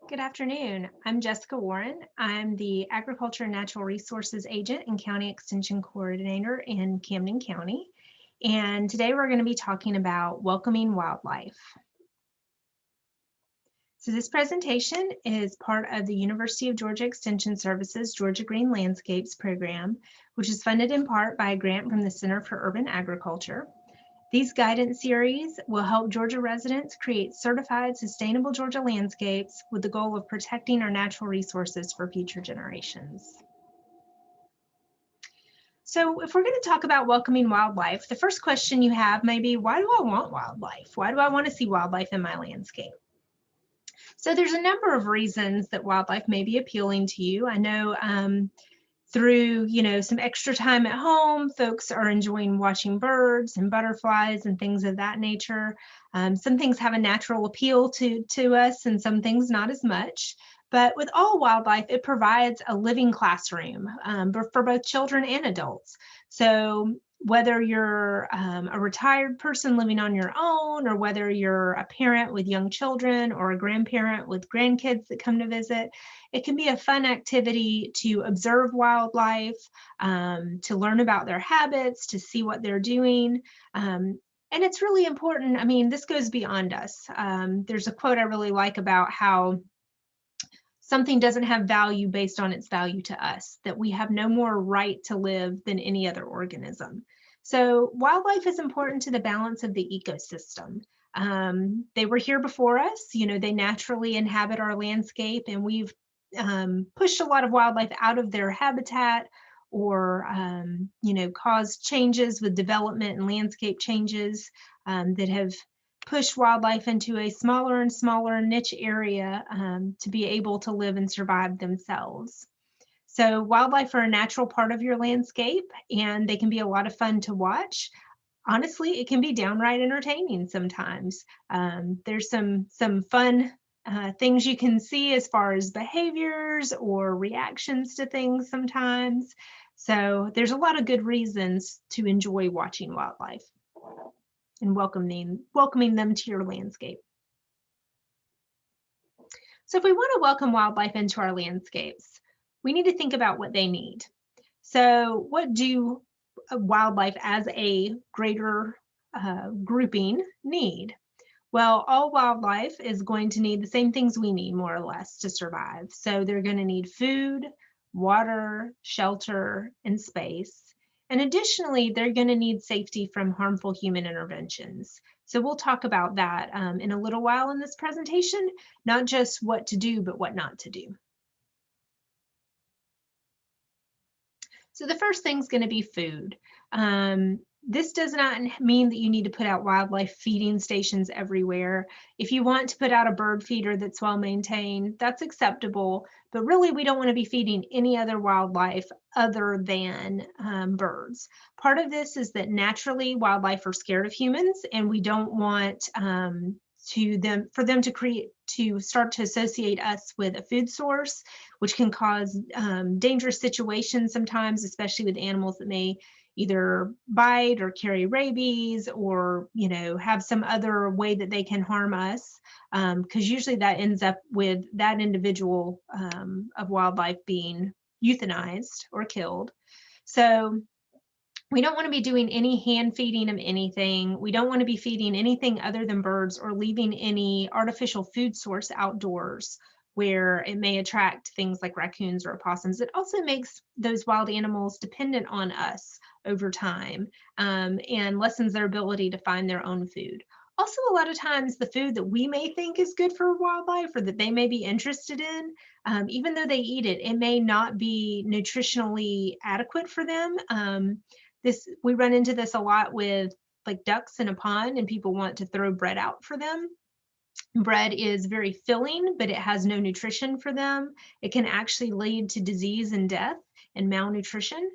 Good afternoon. I'm Jessica Warren. I'm the Agriculture and Natural Resources Agent and County Extension Coordinator in Camden County. And today we're going to be talking about welcoming wildlife. So this presentation is part of the University of Georgia Extension Services Georgia Green Landscapes program, which is funded in part by a grant from the Center for Urban Agriculture. These guidance series will help Georgia residents create certified sustainable Georgia landscapes with the goal of protecting our natural resources for future generations. So if we're going to talk about welcoming wildlife, the first question you have may be, why do I want wildlife? Why do I want to see wildlife in my landscape? So there's a number of reasons that wildlife may be appealing to you. I know through some extra time at home, folks are enjoying watching birds and butterflies and things of that nature. Some things have a natural appeal to us and some things not as much. But with all wildlife, it provides a living classroom for both children and adults. So whether you're a retired person living on your own, or whether you're a parent with young children or a grandparent with grandkids that come to visit, it can be a fun activity to observe wildlife, to learn about their habits, to see what they're doing. And it's really important. I mean, this goes beyond us. There's a quote I really like about how something doesn't have value based on its value to us, that we have no more right to live than any other organism. So wildlife is important to the balance of the ecosystem. They were here before us, they naturally inhabit our landscape, and we've pushed a lot of wildlife out of their habitat, or caused changes with development and landscape changes that have push wildlife into a smaller and smaller niche area to be able to live and survive themselves. So wildlife are a natural part of your landscape, and they can be a lot of fun to watch. Honestly, it can be downright entertaining sometimes. There's some fun things you can see as far as behaviors or reactions to things sometimes. So there's a lot of good reasons to enjoy watching wildlife and welcoming them to your landscape. So if we want to welcome wildlife into our landscapes, we need to think about what they need. So what do wildlife as a greater grouping need? Well, all wildlife is going to need the same things we need, more or less, to survive. So they're going to need food, water, shelter, and space. And additionally, they're going to need safety from harmful human interventions. So we'll talk about that in a little while in this presentation, not just what to do, but what not to do. So the first thing is going to be food. This does not mean that you need to put out wildlife feeding stations everywhere. If you want to put out a bird feeder that's well maintained, that's acceptable. But really, we don't want to be feeding any other wildlife other than birds. Part of this is that naturally wildlife are scared of humans, and we don't want for them to start to associate us with a food source, which can cause dangerous situations sometimes, especially with animals that may either bite or carry rabies, or have some other way that they can harm us, because usually that ends up with that individual of wildlife being euthanized or killed. So we don't want to be doing any hand feeding of anything. We don't want to be feeding anything other than birds, or leaving any artificial food source outdoors where it may attract things like raccoons or opossums. It also makes those wild animals dependent on us over time, and lessens their ability to find their own food. Also, a lot of times the food that we may think is good for wildlife, or that they may be interested in, even though they eat it, it may not be nutritionally adequate for them. We run into this a lot with like ducks in a pond, and people want to throw bread out for them. Bread is very filling, but it has no nutrition for them. It can actually lead to disease and death and malnutrition.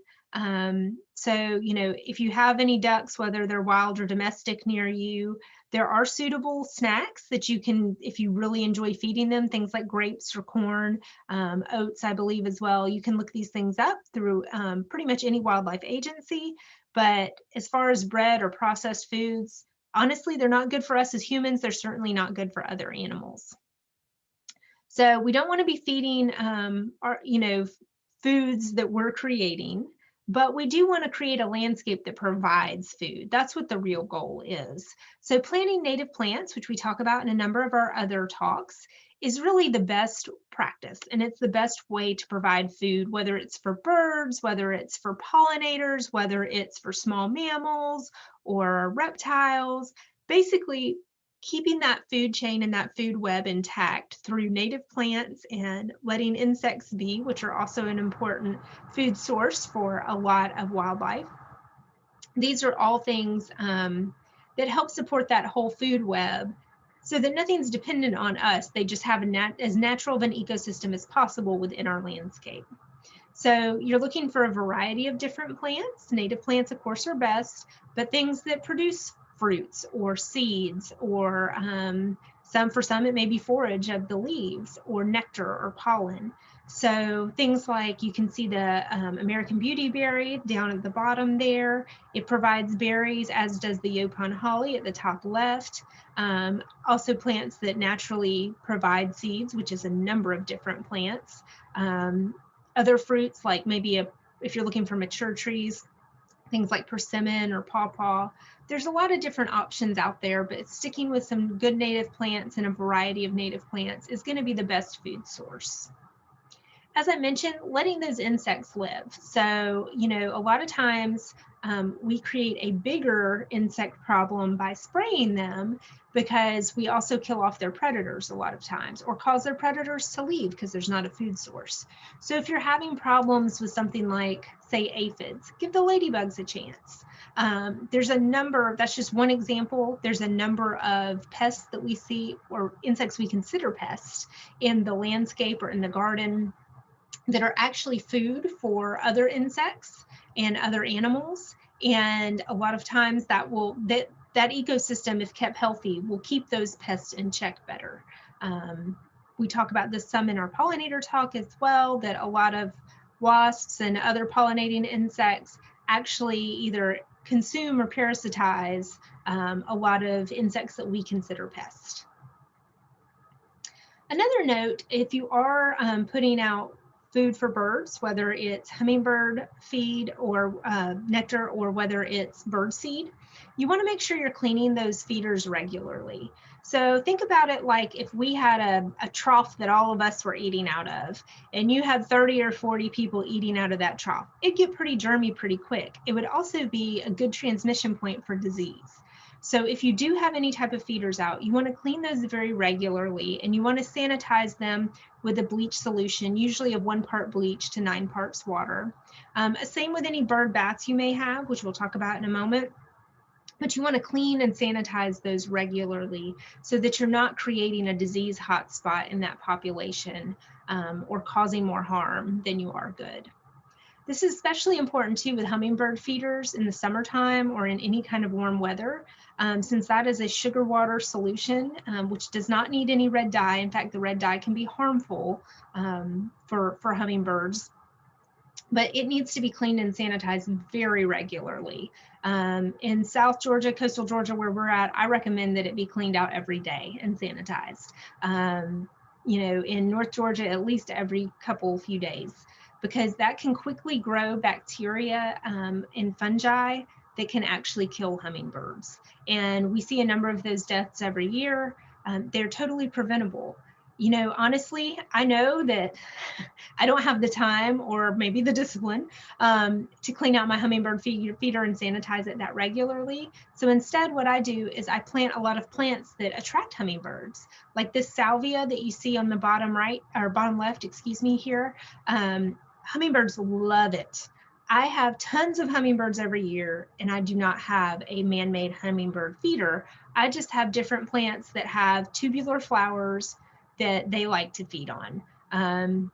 So, if you have any ducks, whether they're wild or domestic near you, there are suitable snacks that you can, if you really enjoy feeding them, things like grapes or corn, oats, I believe as well. You can look these things up through pretty much any wildlife agency. But as far as bread or processed foods, honestly, they're not good for us as humans. They're certainly not good for other animals. So we don't want to be feeding foods that we're creating, but we do want to create a landscape that provides food. That's what the real goal is. So planting native plants, which we talk about in a number of our other talks, is really the best practice, and it's the best way to provide food, whether it's for birds, whether it's for pollinators, whether it's for small mammals or reptiles. Basically, keeping that food chain and that food web intact through native plants and letting insects be, which are also an important food source for a lot of wildlife. These are all things that help support that whole food web so that nothing's dependent on us. They just have as natural of an ecosystem as possible within our landscape. So you're looking for a variety of different plants. Native plants, of course, are best, but things that produce fruits or seeds, or for some it may be forage of the leaves or nectar or pollen. So things like, you can see the American beautyberry down at the bottom there. It provides berries, as does the Yopon holly at the top left. Also plants that naturally provide seeds, which is a number of different plants. Other fruits, like maybe if you're looking for mature trees, things like persimmon or pawpaw. There's a lot of different options out there, but sticking with some good native plants and a variety of native plants is going to be the best food source. As I mentioned, letting those insects live. So, a lot of times we create a bigger insect problem by spraying them, because we also kill off their predators a lot of times, or cause their predators to leave because there's not a food source. So if you're having problems with something like, say, aphids, give the ladybugs a chance. There's a number, that's just one example. There's a number of pests that we see, or insects we consider pests, in the landscape or in the garden, that are actually food for other insects and other animals. And a lot of times that ecosystem, if kept healthy, will keep those pests in check better. We talk about this some in our pollinator talk as well, that a lot of wasps and other pollinating insects actually either consume or parasitize a lot of insects that we consider pests. Another note, if you are putting out food for birds, whether it's hummingbird feed or nectar, or whether it's bird seed, you want to make sure you're cleaning those feeders regularly. So think about it like if we had a trough that all of us were eating out of, and you had 30 or 40 people eating out of that trough, it'd get pretty germy pretty quick. It would also be a good transmission point for disease. So if you do have any type of feeders out, you want to clean those very regularly, and you want to sanitize them with a bleach solution, usually of 1 part bleach to 9 parts water. Same with any bird baths you may have, which we'll talk about in a moment. But you want to clean and sanitize those regularly so that you're not creating a disease hotspot in that population or causing more harm than you are good. This is especially important too with hummingbird feeders in the summertime or in any kind of warm weather, since that is a sugar water solution, which does not need any red dye. In fact, the red dye can be harmful for hummingbirds, but it needs to be cleaned and sanitized very regularly. In South Georgia, coastal Georgia, where we're at, I recommend that it be cleaned out every day and sanitized. In North Georgia, at least every few days, because that can quickly grow bacteria and fungi that can actually kill hummingbirds. And we see a number of those deaths every year. They're totally preventable. Honestly, I know that I don't have the time or maybe the discipline to clean out my hummingbird feeder and sanitize it that regularly. So instead, what I do is I plant a lot of plants that attract hummingbirds, like this salvia that you see on the bottom right, or bottom left, excuse me, here. Hummingbirds love it. I have tons of hummingbirds every year, and I do not have a man-made hummingbird feeder. I just have different plants that have tubular flowers that they like to feed on,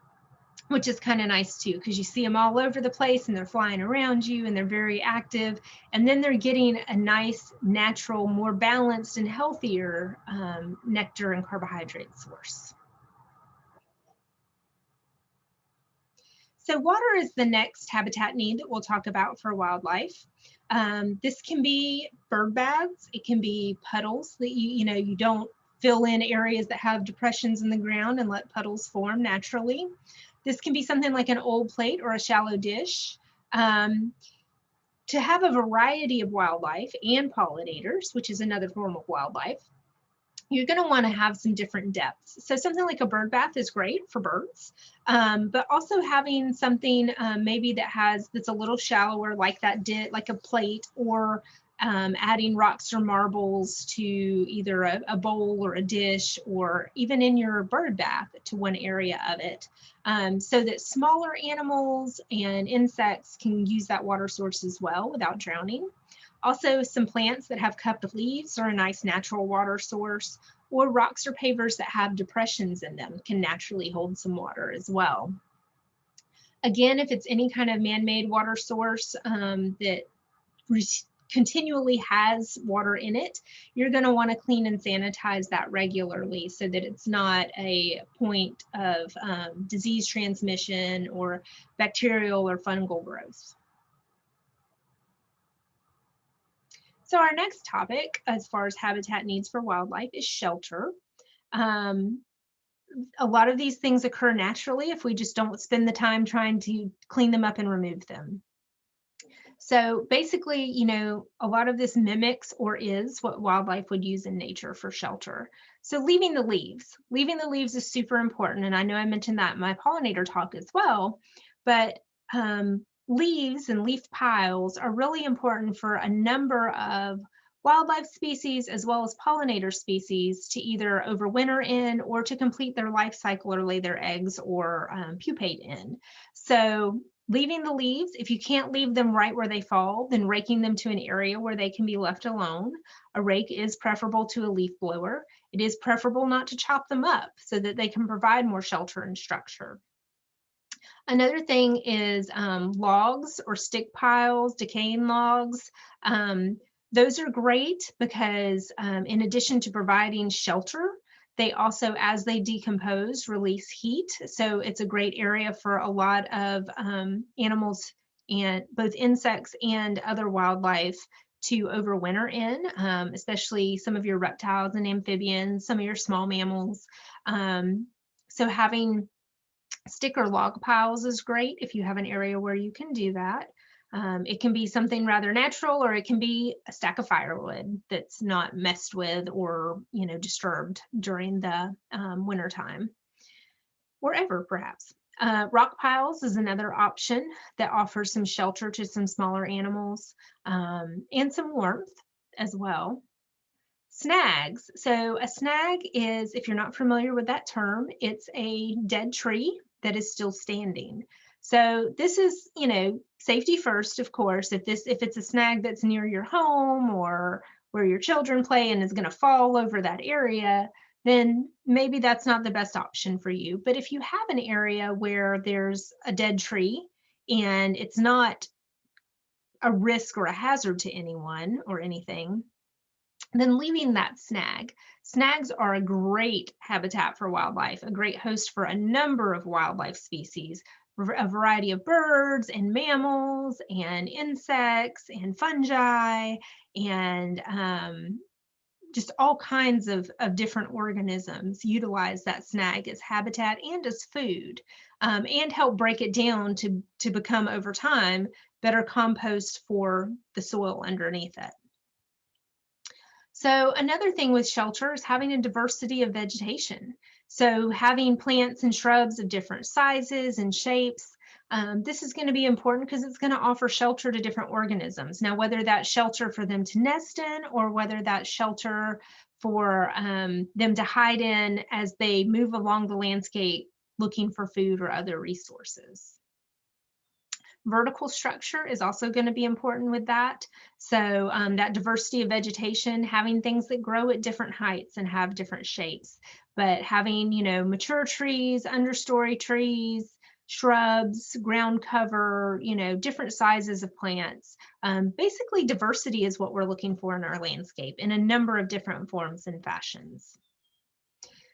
which is kind of nice too, because you see them all over the place and they're flying around you and they're very active. And then they're getting a nice, natural, more balanced and healthier nectar and carbohydrate source. So water is the next habitat need that we'll talk about for wildlife. This can be bird baths. It can be puddles that you don't fill in areas that have depressions in the ground and let puddles form naturally. This can be something like an old plate or a shallow dish. To have a variety of wildlife and pollinators, which is another form of wildlife, you're going to want to have some different depths. So something like a bird bath is great for birds, but also having something maybe that's a little shallower, like like a plate, or adding rocks or marbles to either a bowl or a dish, or even in your bird bath to one area of it, so that smaller animals and insects can use that water source as well without drowning. Also, some plants that have cupped leaves are a nice natural water source, or rocks or pavers that have depressions in them can naturally hold some water as well. Again, if it's any kind of man-made water source that continually has water in it, you're going to want to clean and sanitize that regularly so that it's not a point of disease transmission or bacterial or fungal growth. So our next topic, as far as habitat needs for wildlife, is shelter. A lot of these things occur naturally if we just don't spend the time trying to clean them up and remove them. So basically, you know, a lot of this mimics or is what wildlife would use in nature for shelter. So leaving the leaves is super important. And I know I mentioned that in my pollinator talk as well, but leaves and leaf piles are really important for a number of wildlife species as well as pollinator species to either overwinter in or to complete their life cycle or lay their eggs or pupate in. So leaving the leaves, if you can't leave them right where they fall, then raking them to an area where they can be left alone. A rake is preferable to a leaf blower. It is preferable not to chop them up so that they can provide more shelter and structure. Another thing is logs or stick piles, decaying logs. Those are great because in addition to providing shelter, they also, as they decompose, release heat. So it's a great area for a lot of animals, and both insects and other wildlife, to overwinter in, especially some of your reptiles and amphibians, some of your small mammals. So having stick or log piles is great if you have an area where you can do that. It can be something rather natural, or it can be a stack of firewood that's not messed with or, you know, disturbed during the winter time, or ever perhaps. Rock piles is another option that offers some shelter to some smaller animals and some warmth as well. Snags. So a snag is, if you're not familiar with that term, it's a dead tree that is still standing. So this is, you know, safety first, of course. If it's a snag that's near your home or where your children play and is going to fall over that area, then maybe that's not the best option for you. But if you have an area where there's a dead tree and it's not a risk or a hazard to anyone or anything, then leaving that snag. Snags are a great habitat for wildlife, a great host for a number of wildlife species, a variety of birds and mammals and insects and fungi and just all kinds of different organisms utilize that snag as habitat and as food, and help break it down to become, over time, better compost for the soil underneath it. So another thing with shelter is having a diversity of vegetation. So having plants and shrubs of different sizes and shapes. This is going to be important because it's going to offer shelter to different organisms. Now, whether that's shelter for them to nest in, or whether that's shelter for them to hide in as they move along the landscape looking for food or other resources. Vertical structure is also going to be important with that. So that diversity of vegetation, having things that grow at different heights and have different shapes, but having, you know, mature trees, understory trees, shrubs, ground cover, you know, different sizes of plants. Basically, diversity is what we're looking for in our landscape in a number of different forms and fashions.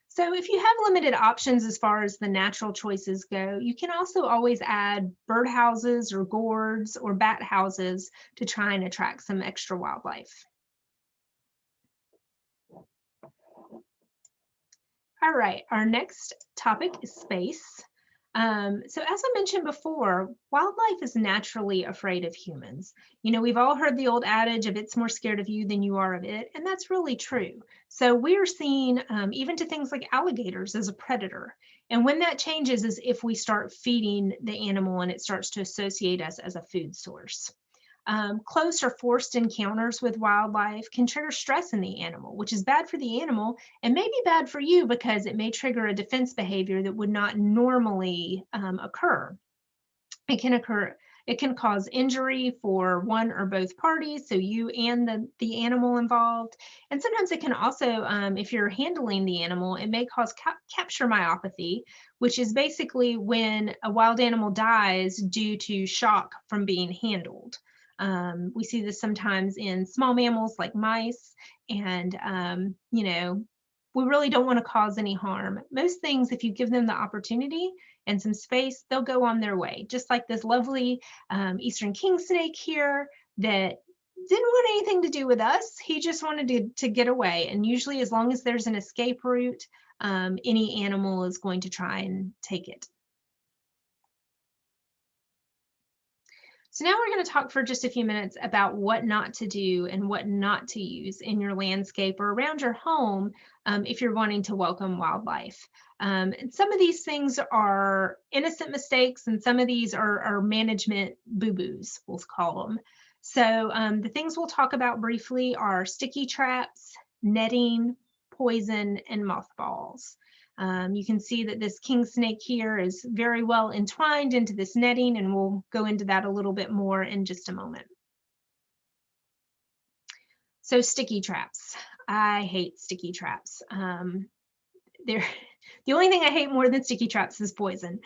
So if you have limited options as far as the natural choices go, you can also always add bird houses or gourds or bat houses to try and attract some extra wildlife. All right, our next topic is space. So as I mentioned before, wildlife is naturally afraid of humans. You know, we've all heard the old adage of it's more scared of you than you are of it, and that's really true. So we're seeing even to things like alligators as a predator. And when that changes is if we start feeding the animal and it starts to associate us as a food source. Close or forced encounters with wildlife can trigger stress in the animal, which is bad for the animal and may be bad for you because it may trigger a defense behavior that would not normally occur. It can occur. It can cause injury for one or both parties, so you and the animal involved. And sometimes it can also, if you're handling the animal, it may cause capture myopathy, which is basically when a wild animal dies due to shock from being handled. We see this sometimes in small mammals like mice, and you know, we really don't want to cause any harm. Most things, if you give them the opportunity and some space, they'll go on their way. Just like this lovely eastern king snake here that didn't want anything to do with us. He just wanted to get away. And usually as long as there's an escape route, any animal is going to try and take it. So now we're going to talk for just a few minutes about what not to do and what not to use in your landscape or around your home if you're wanting to welcome wildlife. And some of these things are innocent mistakes and some of these are management boo-boos, we'll call them. So the things we'll talk about briefly are sticky traps, netting, poison, and mothballs. You can see that this king snake here is very well entwined into this netting, and we'll go into that a little bit more in just a moment. So sticky traps. I hate sticky traps. They're the only thing I hate more than sticky traps is poison.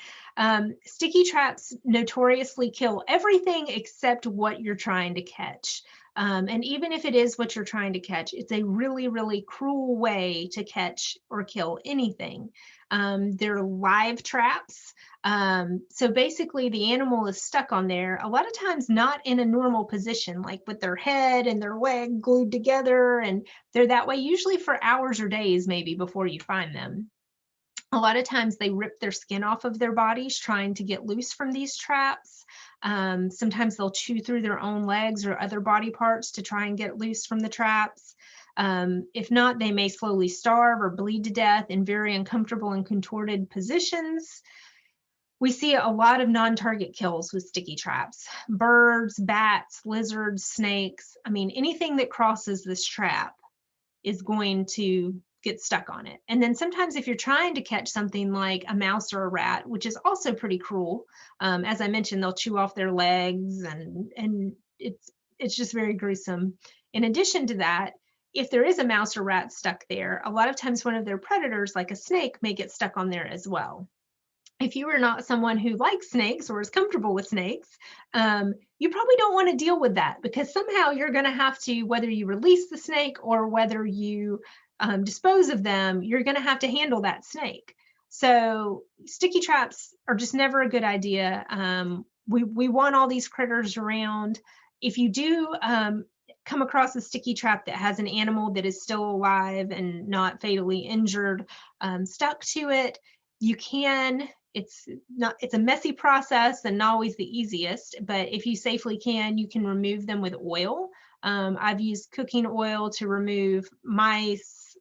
Sticky traps notoriously kill everything except what you're trying to catch. And even if it is what you're trying to catch, it's a really, really cruel way to catch or kill anything. They're live traps. So basically the animal is stuck on there, a lot of times not in a normal position, like with their head and their leg glued together. And they're that way usually for hours or days, maybe before you find them. A lot of times they rip their skin off of their bodies trying to get loose from these traps. Sometimes they'll chew through their own legs or other body parts to try and get loose from the traps. If not, they may slowly starve or bleed to death in very uncomfortable and contorted positions. We see a lot of non-target kills with sticky traps. Birds, bats, lizards, snakes. I mean, anything that crosses this trap is going to get stuck on it. And then sometimes if you're trying to catch something like a mouse or a rat, which is also pretty cruel, as I mentioned, they'll chew off their legs and it's just very gruesome. In addition to that, if there is a mouse or rat stuck there, a lot of times one of their predators, like a snake, may get stuck on there as well. If you are not someone who likes snakes or is comfortable with snakes, you probably don't want to deal with that because somehow you're going to have to, whether you release the snake or whether you dispose of them, you're going to have to handle that snake. So sticky traps are just never a good idea. We want all these critters around. If you do come across a sticky trap that has an animal that is still alive and not fatally injured stuck to it, you can, it's a messy process and not always the easiest, but if you safely can, you can remove them with oil. I've used cooking oil to remove mice,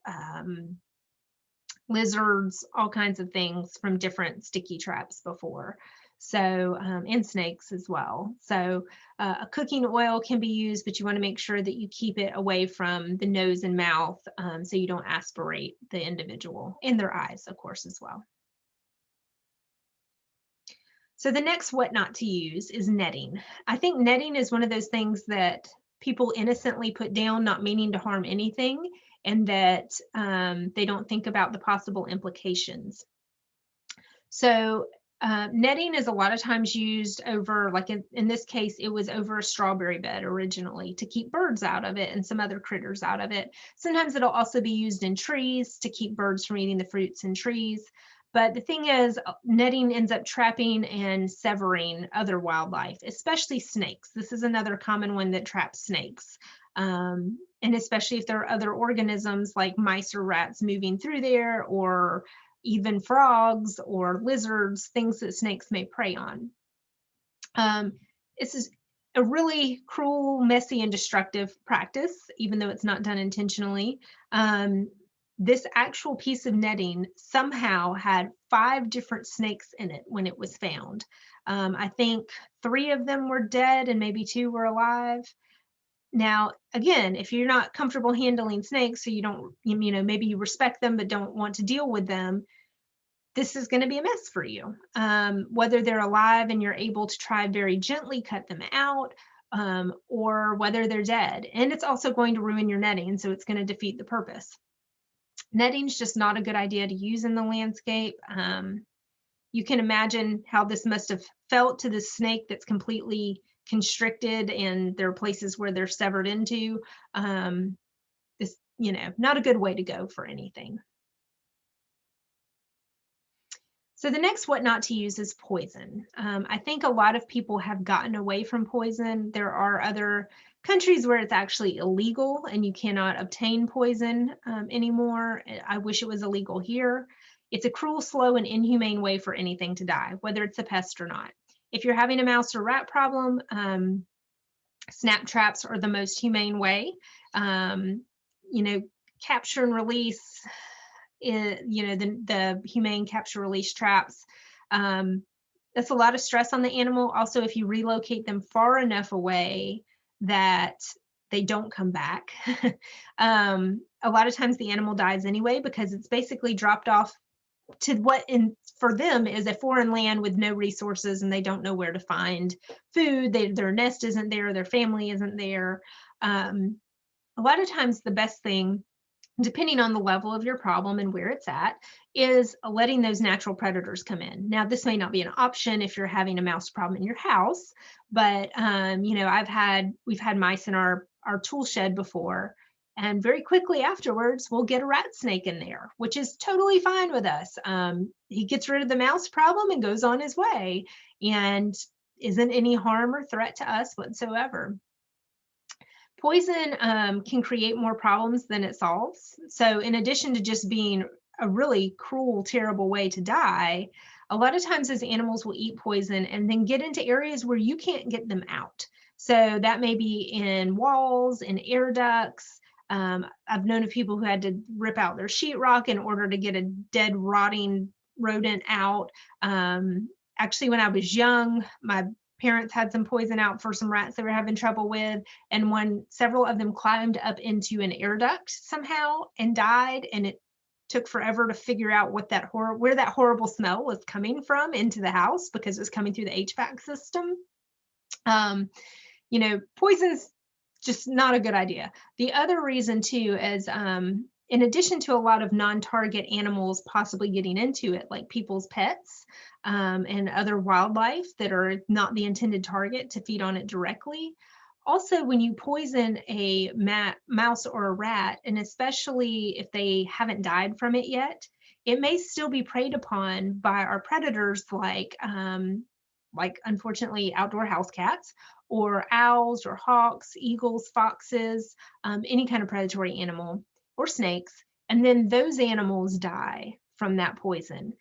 lizards, all kinds of things from different sticky traps before. So, and snakes as well. So a cooking oil can be used, but you want to make sure that you keep it away from the nose and mouth so you don't aspirate the individual, and their eyes, of course, as well. So the next what not to use is netting. I think netting is one of those things that people innocently put down, not meaning to harm anything, and that they don't think about the possible implications. So netting is a lot of times used over, like in this case, it was over a strawberry bed originally to keep birds out of it and some other critters out of it. Sometimes it'll also be used in trees to keep birds from eating the fruits in trees. But the thing is, netting ends up trapping and severing other wildlife, especially snakes. This is another common one that traps snakes. And especially if there are other organisms like mice or rats moving through there, or even frogs or lizards, things that snakes may prey on. This is a really cruel, messy, and destructive practice, even though it's not done intentionally. This actual piece of netting somehow had 5 different snakes in it when it was found. I think 3 of them were dead and maybe 2 were alive. Now, again, if you're not comfortable handling snakes, so you don't, maybe you respect them but don't want to deal with them, this is going to be a mess for you. Whether they're alive and you're able to try very gently cut them out, or whether they're dead. And it's also going to ruin your netting, so it's going to defeat the purpose. Netting is just not a good idea to use in the landscape. You can imagine how this must have felt to the snake that's completely constricted, and there are places where they're severed into. This, not a good way to go for anything. So the next what not to use is poison. I think a lot of people have gotten away from poison. There are other countries where it's actually illegal and you cannot obtain poison anymore. I wish it was illegal here. It's a cruel, slow, and inhumane way for anything to die, whether it's a pest or not. If you're having a mouse or rat problem, snap traps are the most humane way. Capture and release, the humane capture release traps. That's a lot of stress on the animal. Also, if you relocate them far enough away that they don't come back, a lot of times the animal dies anyway, because it's basically dropped off to what for them is a foreign land with no resources, and they don't know where to find food. Their nest isn't there, their family isn't there. A lot of times the best thing, depending on the level of your problem and where it's at, is letting those natural predators come in. Now, this may not be an option if you're having a mouse problem in your house, but we've had mice in our tool shed before, and very quickly afterwards, we'll get a rat snake in there, which is totally fine with us. He gets rid of the mouse problem and goes on his way, and isn't any harm or threat to us whatsoever. Poison can create more problems than it solves. So in addition to just being a really cruel, terrible way to die, a lot of times those animals will eat poison and then get into areas where you can't get them out. So that may be in walls, in air ducts. I've known of people who had to rip out their sheetrock in order to get a dead, rotting rodent out. Actually, when I was young, my parents had some poison out for some rats they were having trouble with, and when several of them climbed up into an air duct somehow and died, and it took forever to figure out what where that horrible smell was coming from into the house, because it was coming through the HVAC system. Poison's just not a good idea. The other reason too is, in addition to a lot of non-target animals possibly getting into it, like people's pets and other wildlife that are not the intended target to feed on it directly. Also, when you poison a mouse or a rat, and especially if they haven't died from it yet, it may still be preyed upon by our predators, like unfortunately outdoor house cats, or owls or hawks, eagles, foxes, any kind of predatory animal, or snakes. And then those animals die from that poison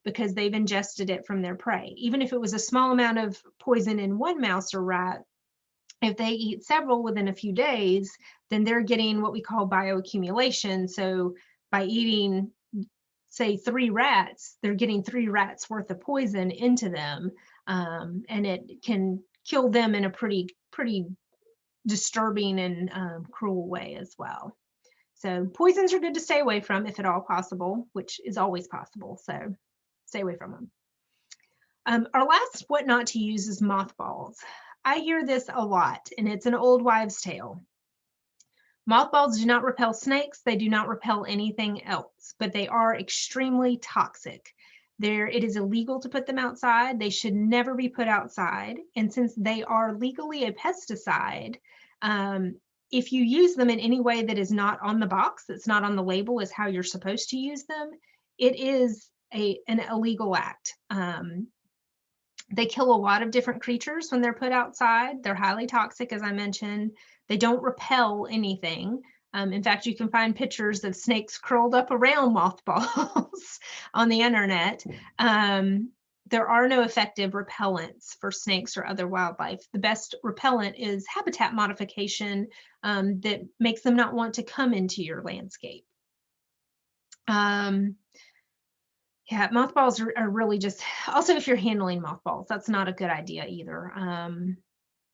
because they've ingested it from their prey. Even if it was a small amount of poison in one mouse or rat, if they eat several within a few days, then they're getting what we call bioaccumulation. So by eating, say, 3 rats, they're getting 3 rats worth of poison into them, and it can kill them in a pretty disturbing and cruel way as well. So poisons are good to stay away from if at all possible, which is always possible. So stay away from them. Our last what not to use is mothballs. I hear this a lot, and it's an old wives' tale. Mothballs do not repel snakes. They do not repel anything else, but they are extremely toxic. It is illegal to put them outside. They should never be put outside. And since they are legally a pesticide, if you use them in any way that is not on the box, that's not on the label as how you're supposed to use them, it is an illegal act. They kill a lot of different creatures when they're put outside. They're highly toxic, as I mentioned. They don't repel anything. In fact, you can find pictures of snakes curled up around mothballs on the internet. There are no effective repellents for snakes or other wildlife. The best repellent is habitat modification that makes them not want to come into your landscape. Yeah, mothballs are really just, also if you're handling mothballs, that's not a good idea either.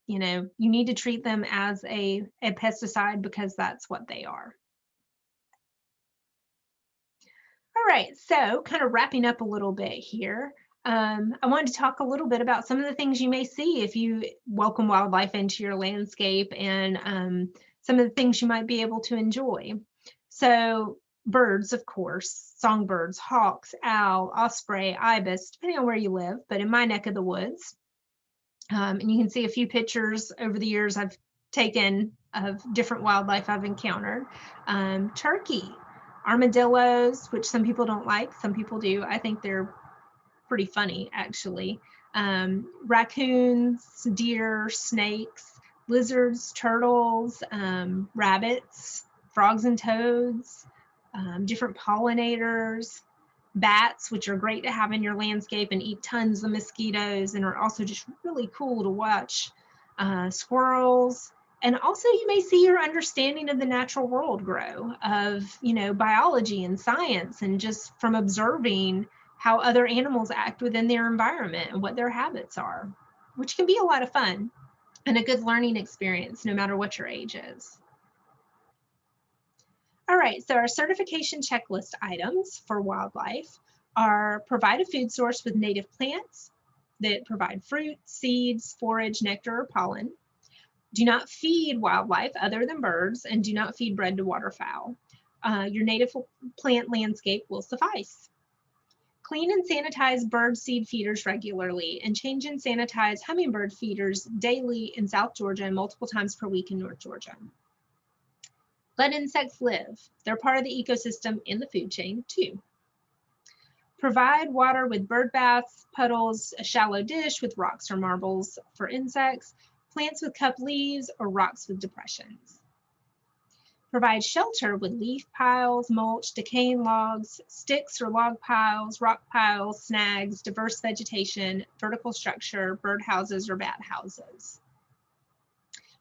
You know, you need to treat them as a pesticide because that's what they are. All right, so kind of wrapping up a little bit here. I wanted to talk a little bit about some of the things you may see if you welcome wildlife into your landscape, and some of the things you might be able to enjoy. So birds, of course, songbirds, hawks, owl, osprey, ibis, depending on where you live, but in my neck of the woods. And you can see a few pictures over the years I've taken of different wildlife I've encountered. Turkey, armadillos, which some people don't like, some people do. I think they're pretty funny, actually. Raccoons, deer, snakes, lizards, turtles, rabbits, frogs and toads, different pollinators, bats, which are great to have in your landscape and eat tons of mosquitoes and are also just really cool to watch, squirrels. And also you may see your understanding of the natural world grow, of, you know, biology and science, and just from observing how other animals act within their environment and what their habits are, which can be a lot of fun and a good learning experience no matter what your age is. All right, so our certification checklist items for wildlife are: provide a food source with native plants that provide fruit, seeds, forage, nectar, or pollen. Do not feed wildlife other than birds, and do not feed bread to waterfowl. Your native plant landscape will suffice. Clean and sanitize bird seed feeders regularly, and change and sanitize hummingbird feeders daily in South Georgia and multiple times per week in North Georgia. Let insects live. They're part of the ecosystem in the food chain too. Provide water with bird baths, puddles, a shallow dish with rocks or marbles for insects, plants with cupped leaves, or rocks with depressions. Provide shelter with leaf piles, mulch, decaying logs, sticks or log piles, rock piles, snags, diverse vegetation, vertical structure, bird houses or bat houses.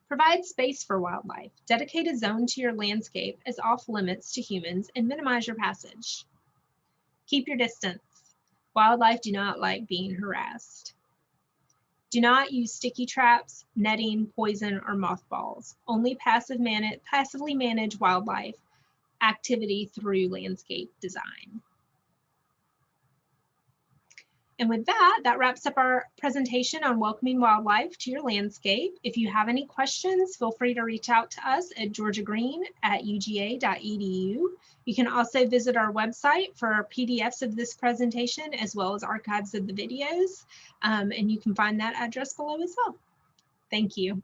Provide space for wildlife. Dedicate a zone to your landscape as off limits to humans and minimize your passage. Keep your distance. Wildlife do not like being harassed. Do not use sticky traps, netting, poison, or mothballs. Only passively manage wildlife activity through landscape design. And with that, that wraps up our presentation on welcoming wildlife to your landscape. If you have any questions, feel free to reach out to us at georgiagreen@uga.edu. You can also visit our website for PDFs of this presentation, as well as archives of the videos. And you can find that address below as well. Thank you.